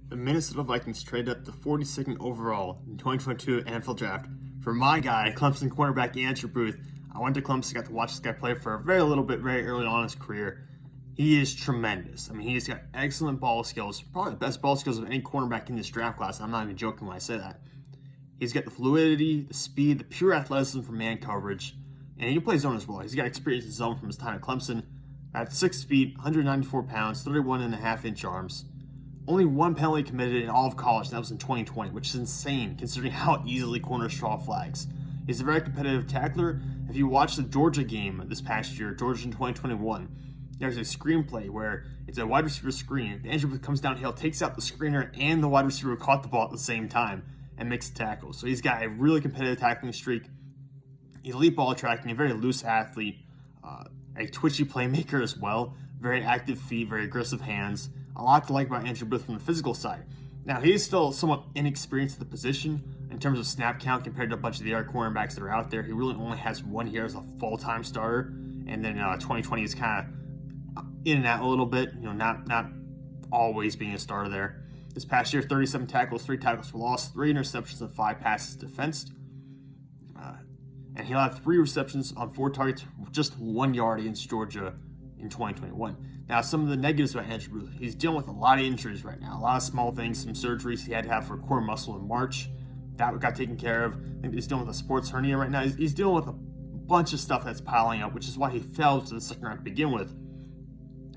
The Minnesota Vikings traded up the 42nd overall in 2022 NFL Draft for my guy, Clemson cornerback Andrew Booth. I went to Clemson, got to watch this guy play for a very little bit, very early on in his career. He is tremendous. I mean, he's got excellent ball skills, probably the best ball skills of any cornerback in this draft class. I'm not even joking when I say that. He's got the fluidity, the speed, the pure athleticism for man coverage, and he can play zone as well. He's got experience in zone from his time at Clemson. At 6 feet, 194 pounds, 31.5-inch arms. Only one penalty committed in all of college, and that was in 2020, which is insane considering how easily corners draw flags. He's a very competitive tackler. If you watch the Georgia game this past year, Georgia in 2021, there's a screenplay where it's a wide receiver screen. Andrew Booth comes downhill, takes out the screener and the wide receiver who caught the ball at the same time and makes the tackle. So he's got a really competitive tackling streak, elite ball tracking, a very loose athlete, a twitchy playmaker as well, very active feet, very aggressive hands. A lot to like about Andrew Booth from the physical side. Now, he is still somewhat inexperienced at the position in terms of snap count compared to a bunch of the other cornerbacks that are out there. He really only has 1 year as a full-time starter, and then 2020 is kind of in and out a little bit, not always being a starter there. This past year, 37 tackles, 3 tackles for loss, 3 interceptions, and 5 passes defensed. And he'll have 3 receptions on 4 targets, just 1 yard against Georgia in 2021. Now, some of the negatives about Andrew Booth, he's dealing with a lot of injuries right now, a lot of small things, some surgeries he had to have for core muscle in March. That got taken care of. I think he's dealing with a sports hernia right now. He's dealing with a bunch of stuff that's piling up, which is why he fell to the second round to begin with.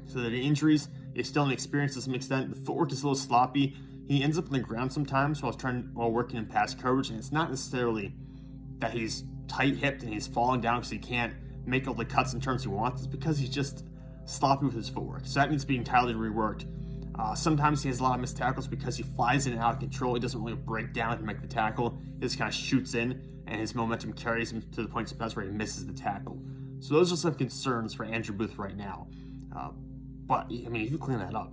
So the injuries, he's still inexperienced to some extent. The footwork is a little sloppy. He ends up on the ground sometimes while working in pass coverage, and it's not necessarily that he's tight-hipped and he's falling down because he can't make all the cuts and turns he wants. It's because he's just sloppy with his footwork. So that needs to be entirely reworked. Sometimes he has a lot of missed tackles because he flies in and out of control. He doesn't really break down to make the tackle. He just kind of shoots in, and his momentum carries him to the point sometimes where he misses the tackle. So those are some concerns for Andrew Booth right now. But, I mean, if you clean that up,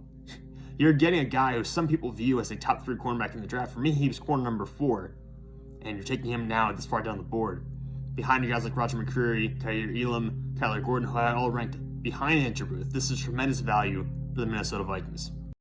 you're getting a guy who some people view as a top 3 cornerback in the draft. For me, he was corner number 4, and you're taking him now this far down the board. Behind you guys like Roger McCreary, Tyler Elam, Tyler Gordon, who I all ranked behind Andrew Booth. This is tremendous value for the Minnesota Vikings.